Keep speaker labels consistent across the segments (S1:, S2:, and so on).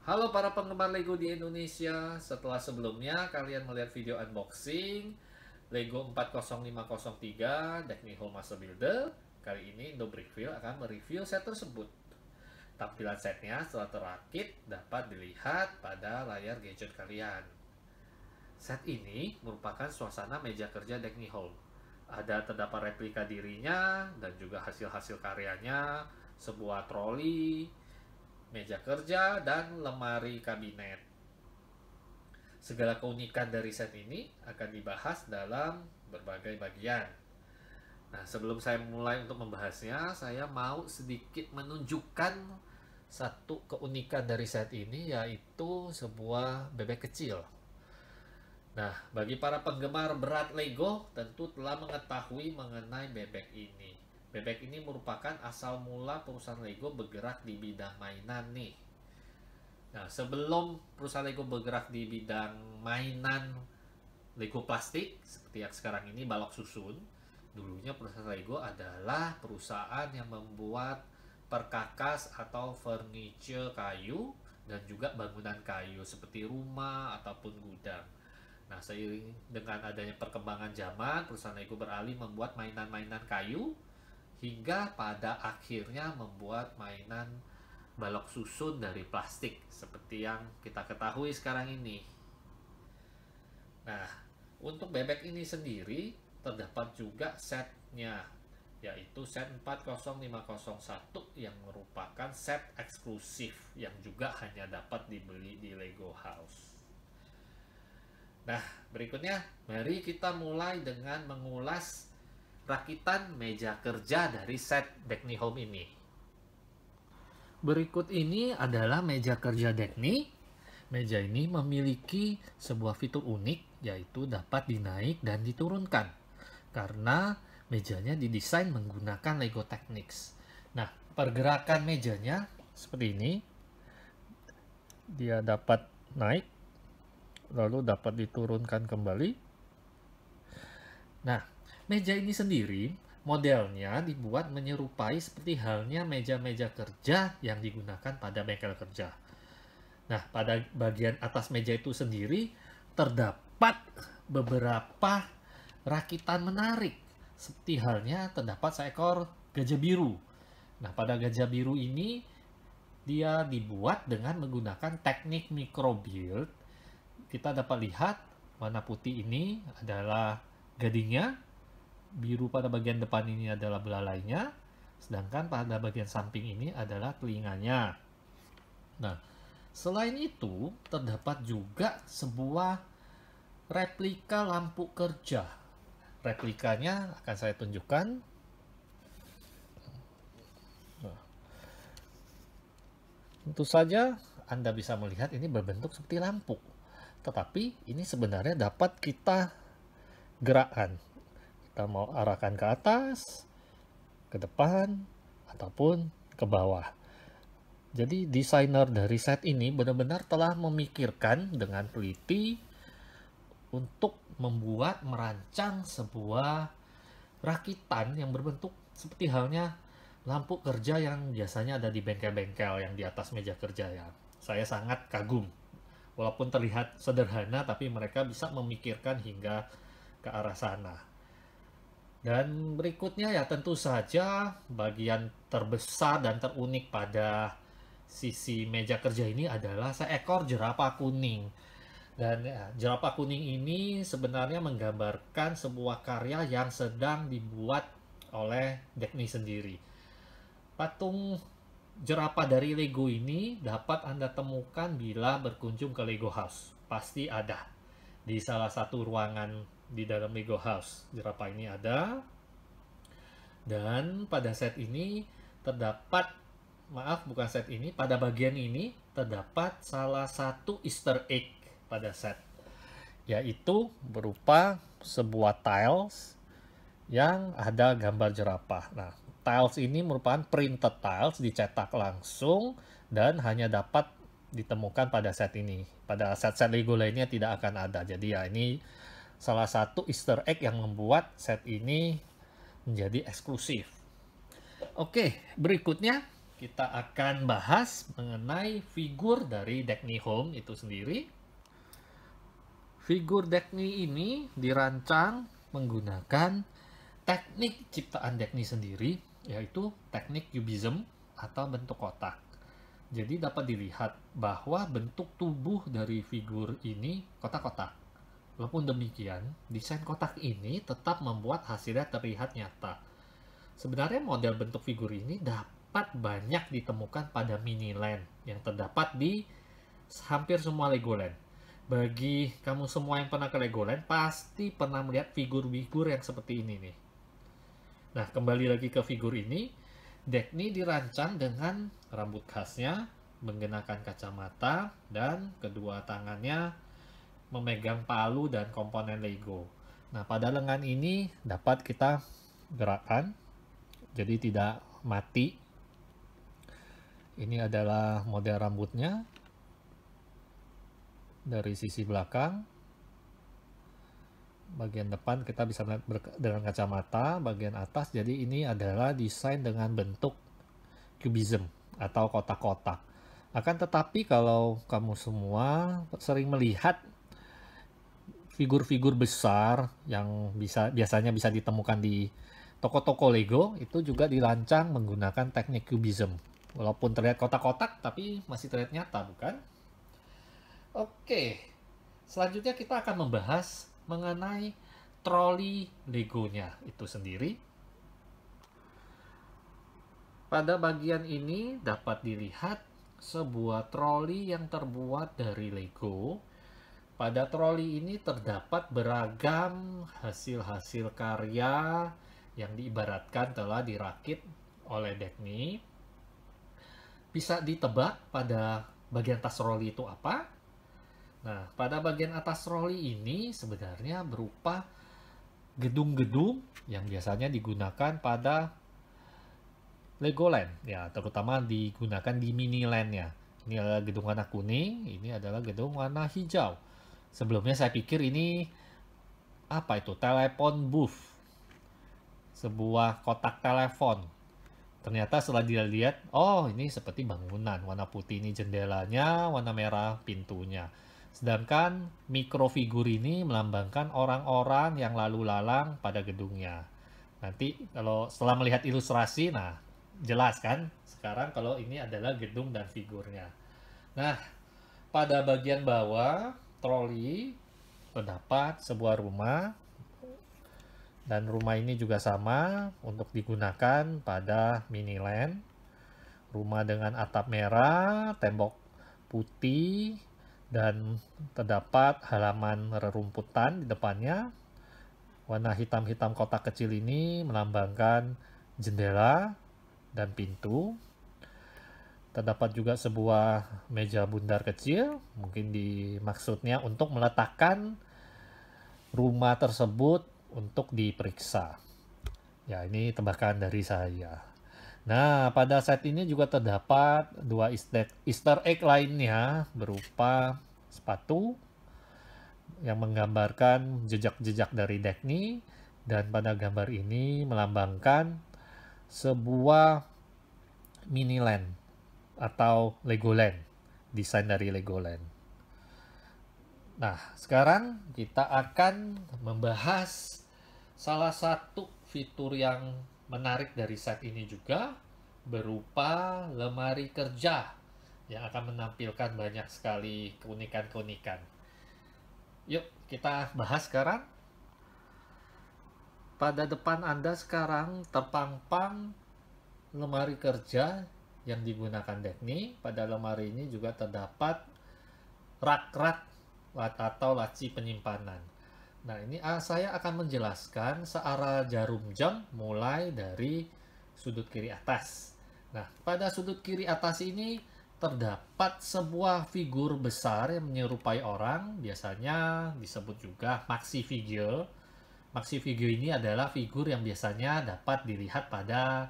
S1: Halo para penggemar Lego di Indonesia. Setelah sebelumnya kalian melihat video unboxing Lego 40503 Destiny Home Master Builder, kali ini Indobrickville akan mereview set tersebut. Tampilan setnya setelah terakit dapat dilihat pada layar gadget kalian. Set ini merupakan suasana meja kerja Destiny Home. Ada terdapat replika dirinya dan juga hasil-hasil karyanya, sebuah troli, meja kerja, dan lemari kabinet. Segala keunikan dari set ini akan dibahas dalam berbagai bagian. Nah, sebelum saya mulai untuk membahasnya, saya mau sedikit menunjukkan satu keunikan dari set ini, yaitu sebuah bebek kecil. Nah, bagi para penggemar berat Lego tentu telah mengetahui mengenai bebek ini. Bebek ini merupakan asal mula perusahaan Lego bergerak di bidang mainan nih. Nah, sebelum perusahaan Lego bergerak di bidang mainan Lego plastik, seperti yang sekarang ini balok susun, dulunya perusahaan Lego adalah perusahaan yang membuat perkakas atau furniture kayu dan juga bangunan kayu seperti rumah ataupun gudang. Nah, seiring dengan adanya perkembangan zaman, perusahaan Lego beralih membuat mainan-mainan kayu hingga pada akhirnya membuat mainan balok susun dari plastik seperti yang kita ketahui sekarang ini. Nah, untuk bebek ini sendiri terdapat juga setnya, yaitu set 40501 yang merupakan set eksklusif yang juga hanya dapat dibeli di Lego House. Nah, berikutnya mari kita mulai dengan mengulas rakitan meja kerja dari set Destiny Home ini. Berikut ini adalah meja kerja Destiny. Meja ini memiliki sebuah fitur unik, yaitu dapat dinaik dan diturunkan karena mejanya didesain menggunakan Lego Technics. Nah, pergerakan mejanya seperti ini. Dia dapat naik lalu dapat diturunkan kembali. Nah, meja ini sendiri modelnya dibuat menyerupai seperti halnya meja-meja kerja yang digunakan pada bengkel kerja. Nah, pada bagian atas meja itu sendiri terdapat beberapa rakitan menarik, seperti halnya terdapat seekor gajah biru. Nah, pada gajah biru ini dia dibuat dengan menggunakan teknik micro build. Kita dapat lihat warna putih ini adalah gadingnya, biru pada bagian depan ini adalah belalainya, sedangkan pada bagian samping ini adalah telinganya. Nah, selain itu terdapat juga sebuah replika lampu kerja. Replikanya akan saya tunjukkan. Tentu saja Anda bisa melihat ini berbentuk seperti lampu. Tetapi ini sebenarnya dapat kita gerakkan. Kita mau arahkan ke atas, ke depan, ataupun ke bawah. Jadi desainer dari set ini benar-benar telah memikirkan dengan teliti untuk membuat merancang sebuah rakitan yang berbentuk seperti halnya lampu kerja yang biasanya ada di bengkel-bengkel yang di atas meja kerja ya. Saya sangat kagum. Walaupun terlihat sederhana, tapi mereka bisa memikirkan hingga ke arah sana. Dan berikutnya ya tentu saja bagian terbesar dan terunik pada sisi meja kerja ini adalah seekor jerapah kuning. Dan ya, jerapah kuning ini sebenarnya menggambarkan sebuah karya yang sedang dibuat oleh Destiny sendiri. Patung jerapah dari Lego ini dapat Anda temukan bila berkunjung ke Lego House. Pasti ada di salah satu ruangan di dalam Lego House. Jerapah ini ada. Dan pada set ini terdapat, maaf bukan set ini, pada bagian ini terdapat salah satu Easter egg pada set. Yaitu berupa sebuah tiles yang ada gambar jerapah. Nah, tiles ini merupakan printed tiles, dicetak langsung dan hanya dapat ditemukan pada set ini. Pada set-set Lego lainnya tidak akan ada. Jadi ya ini salah satu Easter egg yang membuat set ini menjadi eksklusif. Oke, berikutnya kita akan bahas mengenai figur dari Dagny Home itu sendiri. Figur Dagny ini dirancang menggunakan teknik ciptaan Dagny sendiri, yaitu teknik cubism atau bentuk kotak. Jadi dapat dilihat bahwa bentuk tubuh dari figur ini kotak-kotak. Walaupun demikian, desain kotak ini tetap membuat hasilnya terlihat nyata. Sebenarnya model bentuk figur ini dapat banyak ditemukan pada Miniland yang terdapat di hampir semua Legoland. Bagi kamu semua yang pernah ke Legoland, pasti pernah melihat figur-figur yang seperti ini nih. Nah, kembali lagi ke figur ini. Dagny dirancang dengan rambut khasnya, menggunakan kacamata, dan kedua tangannya memegang palu dan komponen Lego. Nah, pada lengan ini dapat kita gerakkan, jadi tidak mati. Ini adalah model rambutnya dari sisi belakang. Bagian depan kita bisa melihat dengan kacamata, bagian atas. Jadi ini adalah desain dengan bentuk cubism atau kotak-kotak. Akan tetapi kalau kamu semua sering melihat figur-figur besar yang biasanya bisa ditemukan di toko-toko Lego, itu juga dirancang menggunakan teknik cubism. Walaupun terlihat kotak-kotak, tapi masih terlihat nyata, bukan? Oke, selanjutnya kita akan membahas mengenai troli Legonya itu sendiri. Pada bagian ini dapat dilihat sebuah troli yang terbuat dari Lego. Pada troli ini terdapat beragam hasil-hasil karya yang diibaratkan telah dirakit oleh Dagny. Bisa ditebak pada bagian atas troli itu apa? Nah, pada bagian atas troli ini sebenarnya berupa gedung-gedung yang biasanya digunakan pada Legoland, ya, terutama digunakan di Miniland-nya. Ini adalah gedung warna kuning, ini adalah gedung warna hijau. Sebelumnya saya pikir ini apa itu? Telepon booth. Sebuah kotak telepon. Ternyata setelah dilihat, oh ini seperti bangunan. Warna putih ini jendelanya, warna merah pintunya. Sedangkan mikrofigur ini melambangkan orang-orang yang lalu lalang pada gedungnya. Nanti kalau setelah melihat ilustrasi, nah jelas kan sekarang kalau ini adalah gedung dan figurnya. Nah, pada bagian bawah troli terdapat sebuah rumah. Dan rumah ini juga sama untuk digunakan pada Miniland. Rumah dengan atap merah, tembok putih, dan terdapat halaman rerumputan di depannya. Warna hitam-hitam kotak kecil ini melambangkan jendela dan pintu. Terdapat juga sebuah meja bundar kecil, mungkin dimaksudnya untuk meletakkan rumah tersebut untuk diperiksa. Ya, ini tebakan dari saya. Nah, pada set ini juga terdapat dua Easter egg lainnya berupa sepatu yang menggambarkan jejak-jejak dari Dagny, dan pada gambar ini melambangkan sebuah Miniland atau Legoland, desain dari Legoland. Nah, sekarang kita akan membahas salah satu fitur yang menarik dari set ini juga, berupa lemari kerja yang akan menampilkan banyak sekali keunikan-keunikan. Yuk, kita bahas sekarang. Pada depan Anda sekarang terpampang lemari kerja yang digunakan Dagny. Pada lemari ini juga terdapat rak-rak atau laci penyimpanan. Nah, ini saya akan menjelaskan searah jarum jam mulai dari sudut kiri atas. Nah, pada sudut kiri atas ini terdapat sebuah figur besar yang menyerupai orang, biasanya disebut juga maxi figure. Maxi figure ini adalah figur yang biasanya dapat dilihat pada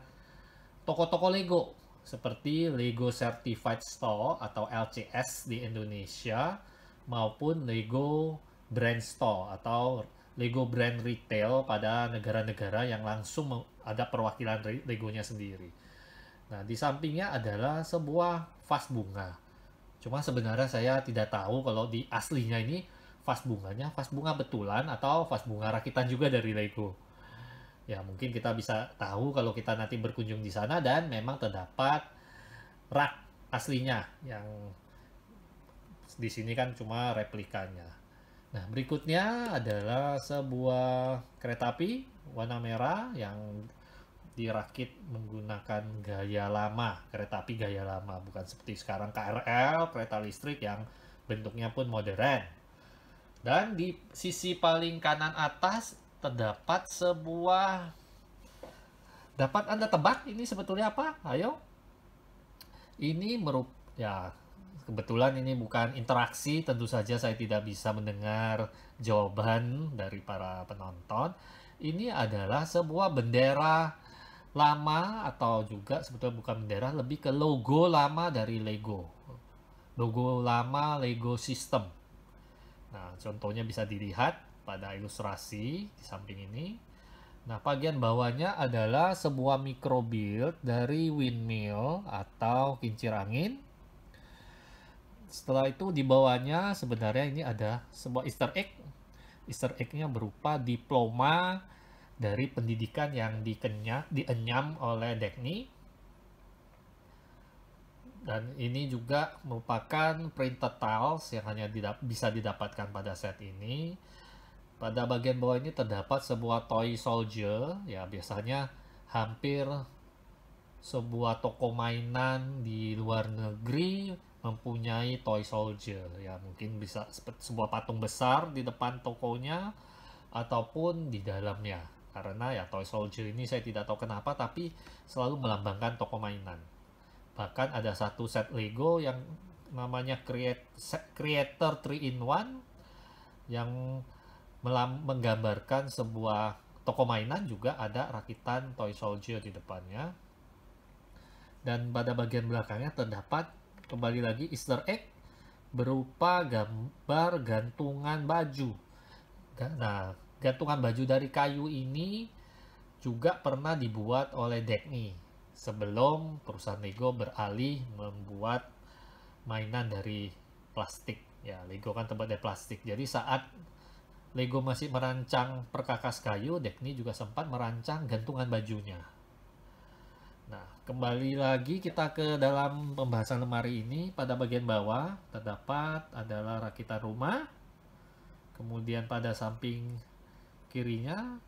S1: toko-toko Lego, seperti Lego Certified Store atau LCS di Indonesia, maupun Lego Brand Store atau Lego Brand Retail pada negara-negara yang langsung ada perwakilan Legonya sendiri. Nah, di sampingnya adalah sebuah vas bunga. Cuma sebenarnya saya tidak tahu kalau di aslinya ini vas bunganya vas bunga betulan atau vas bunga rakitan juga dari Lego. Ya, mungkin kita bisa tahu kalau kita nanti berkunjung di sana dan memang terdapat rak aslinya yang di sini kan cuma replikanya. Nah, berikutnya adalah sebuah kereta api warna merah yang dirakit menggunakan gaya lama, kereta api gaya lama, bukan seperti sekarang KRL, kereta listrik yang bentuknya pun modern. Dan di sisi paling kanan atas terdapat sebuah, dapat Anda tebak ini sebetulnya apa? Ayo. Ini ya, kebetulan ini bukan interaksi, tentu saja saya tidak bisa mendengar jawaban dari para penonton. Ini adalah sebuah bendera lama, atau juga sebetulnya bukan bendera, lebih ke logo lama dari Lego. Logo lama Lego System. Nah, contohnya bisa dilihat pada ilustrasi di samping ini. Nah, bagian bawahnya adalah sebuah micro build dari windmill atau kincir angin. Setelah itu di bawahnya sebenarnya ini ada sebuah Easter egg. Easter egg-nya berupa diploma dari pendidikan yang dienyam oleh Dagny. Dan ini juga merupakan printed tiles yang hanya bisa didapatkan pada set ini. Pada bagian bawah ini terdapat sebuah toy soldier, ya biasanya hampir sebuah toko mainan di luar negeri mempunyai toy soldier, ya mungkin bisa seperti sebuah patung besar di depan tokonya ataupun di dalamnya. Karena ya toy soldier ini saya tidak tahu kenapa tapi selalu melambangkan toko mainan. Bahkan ada satu set Lego yang namanya Creator 3-in-1 yang menggambarkan sebuah toko mainan, juga ada rakitan toy soldier di depannya. Dan pada bagian belakangnya terdapat kembali lagi Easter egg berupa gambar gantungan baju. Nah, gantungan baju dari kayu ini juga pernah dibuat oleh Dagny sebelum perusahaan Lego beralih membuat mainan dari plastik. Ya, Lego kan terbuat dari plastik. Jadi saat Lego masih merancang perkakas kayu, Dagny juga sempat merancang gantungan bajunya. Nah, kembali lagi kita ke dalam pembahasan lemari ini. Pada bagian bawah terdapat adalah rakitan rumah. Kemudian pada samping kirinya,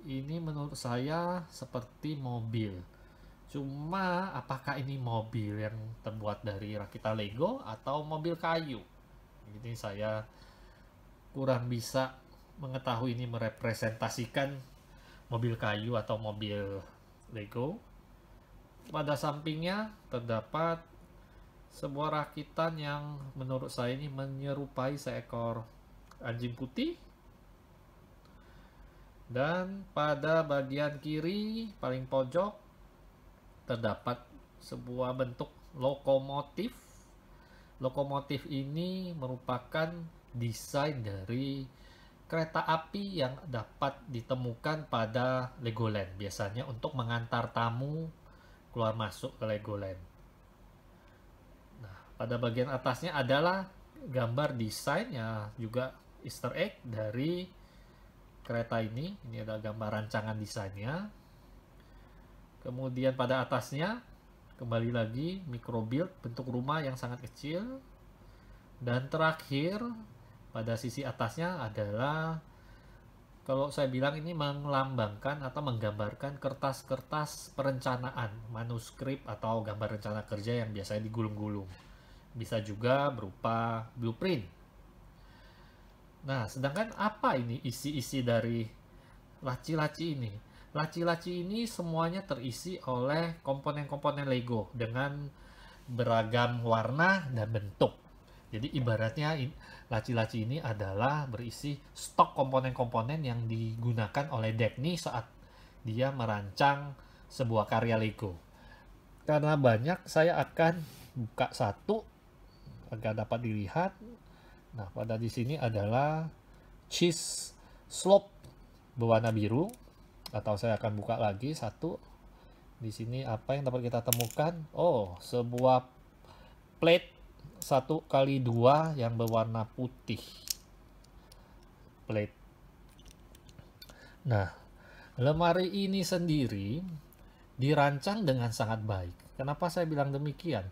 S1: ini menurut saya seperti mobil. Cuma apakah ini mobil yang terbuat dari rakitan Lego atau mobil kayu? Ini saya kurang bisa mengetahui ini merepresentasikan mobil kayu atau mobil Lego. Pada sampingnya terdapat sebuah rakitan yang menurut saya ini menyerupai seekor anjing putih. Dan pada bagian kiri paling pojok terdapat sebuah bentuk lokomotif. Lokomotif ini merupakan desain dari kereta api yang dapat ditemukan pada Legoland, biasanya untuk mengantar tamu keluar masuk ke Legoland. Nah, pada bagian atasnya adalah gambar desainnya, juga Easter egg dari kereta ini. Ini ada gambar rancangan desainnya. Kemudian pada atasnya kembali lagi micro build bentuk rumah yang sangat kecil. Dan terakhir pada sisi atasnya adalah, kalau saya bilang ini melambangkan atau menggambarkan kertas-kertas perencanaan, manuskrip atau gambar rencana kerja yang biasanya digulung-gulung. Bisa juga berupa blueprint. Nah, sedangkan apa ini isi-isi dari laci-laci ini? Laci-laci ini semuanya terisi oleh komponen-komponen Lego dengan beragam warna dan bentuk. Jadi ibaratnya laci-laci ini adalah berisi stok komponen-komponen yang digunakan oleh Dagny saat dia merancang sebuah karya Lego. Karena banyak, saya akan buka satu agar dapat dilihat. Nah, pada di sini adalah cheese slope berwarna biru, atau saya akan buka lagi satu. Di sini apa yang dapat kita temukan? Oh, sebuah plate 1x2 yang berwarna putih. Plate. Nah, lemari ini sendiri dirancang dengan sangat baik. Kenapa saya bilang demikian?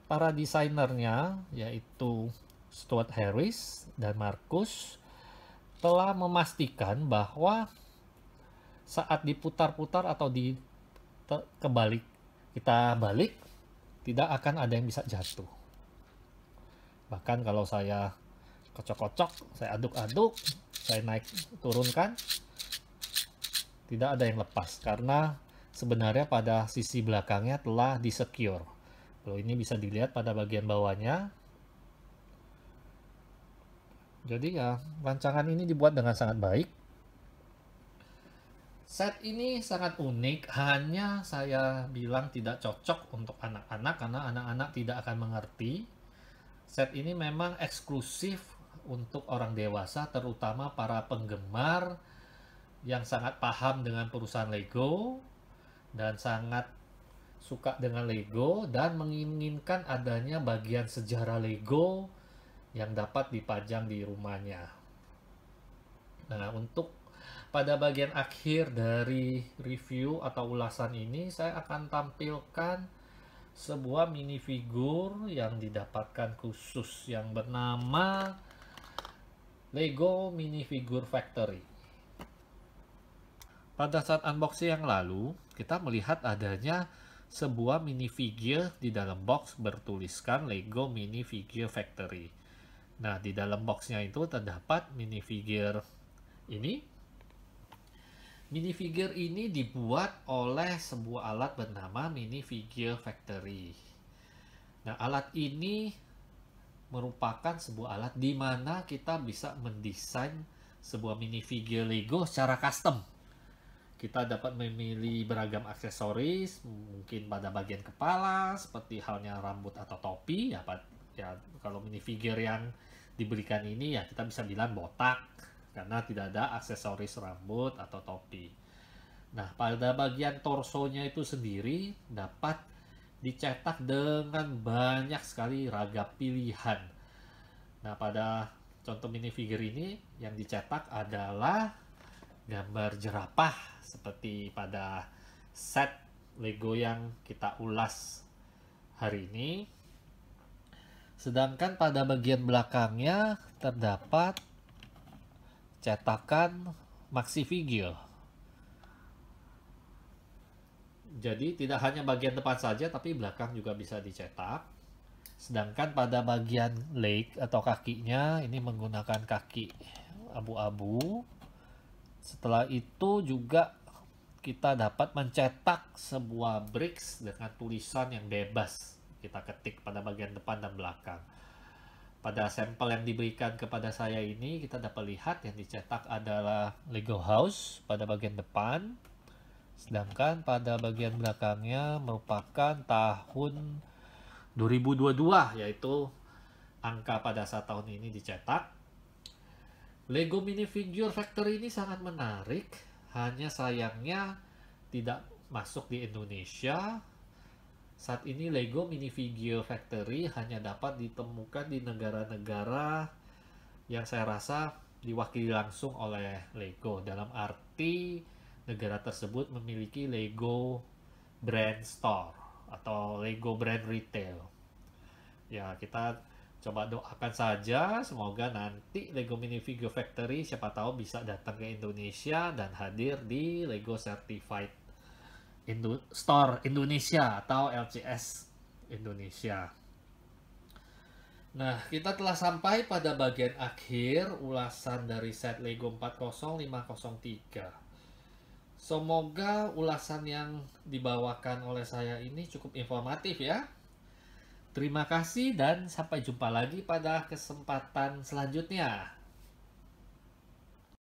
S1: Para desainernya, yaitu Stuart Harris dan Marcus, telah memastikan bahwa saat diputar-putar atau kebalik, kita balik, tidak akan ada yang bisa jatuh. Bahkan kalau saya kocok-kocok, saya aduk-aduk, saya naik turunkan, tidak ada yang lepas karena sebenarnya pada sisi belakangnya telah disecure. Kalau ini bisa dilihat pada bagian bawahnya. Jadi ya, rancangan ini dibuat dengan sangat baik. Set ini sangat unik, hanya saya bilang tidak cocok untuk anak-anak karena anak-anak tidak akan mengerti. Set ini memang eksklusif untuk orang dewasa, terutama para penggemar yang sangat paham dengan perusahaan Lego dan sangat suka dengan Lego dan menginginkan adanya bagian sejarah Lego yang dapat dipajang di rumahnya. Nah, untuk pada bagian akhir dari review atau ulasan ini, saya akan tampilkan sebuah minifigure yang didapatkan khusus yang bernama Lego Minifigure Factory. Pada saat unboxing yang lalu, kita melihat adanya sebuah minifigure di dalam box bertuliskan Lego Minifigure Factory. Nah, di dalam boxnya itu terdapat minifigure ini. Minifigure ini dibuat oleh sebuah alat bernama Minifigure Factory. Nah, alat ini merupakan sebuah alat di mana kita bisa mendesain sebuah minifigure Lego secara custom. Kita dapat memilih beragam aksesoris, mungkin pada bagian kepala, seperti halnya rambut atau topi. Ya kalau minifigure yang diberikan ini ya kita bisa bilang botak, karena tidak ada aksesoris rambut atau topi. Nah, pada bagian torsonya itu sendiri dapat dicetak dengan banyak sekali ragam pilihan. Nah, pada contoh minifigure ini yang dicetak adalah gambar jerapah seperti pada set Lego yang kita ulas hari ini. Sedangkan pada bagian belakangnya terdapat cetakan maxi figure. Jadi tidak hanya bagian depan saja, tapi belakang juga bisa dicetak. Sedangkan pada bagian leg atau kakinya ini menggunakan kaki abu-abu. Setelah itu juga kita dapat mencetak sebuah bricks dengan tulisan yang bebas. Kita ketik pada bagian depan dan belakang. Pada sampel yang diberikan kepada saya ini, kita dapat lihat yang dicetak adalah Lego House pada bagian depan. Sedangkan pada bagian belakangnya merupakan tahun 2022, yaitu angka pada saat tahun ini dicetak. Lego Minifigure Factory ini sangat menarik, hanya sayangnya tidak masuk di Indonesia. Saat ini Lego Minifigure Factory hanya dapat ditemukan di negara-negara yang saya rasa diwakili langsung oleh Lego. Dalam arti negara tersebut memiliki Lego Brand Store atau Lego Brand Retail. Ya, kita coba doakan saja semoga nanti Lego Minifigure Factory siapa tahu bisa datang ke Indonesia dan hadir di Lego Certified Store Indonesia atau LCS Indonesia. Nah, kita telah sampai pada bagian akhir ulasan dari set Lego 40503. Semoga ulasan yang dibawakan oleh saya ini cukup informatif ya. Terima kasih dan sampai jumpa lagi pada kesempatan selanjutnya.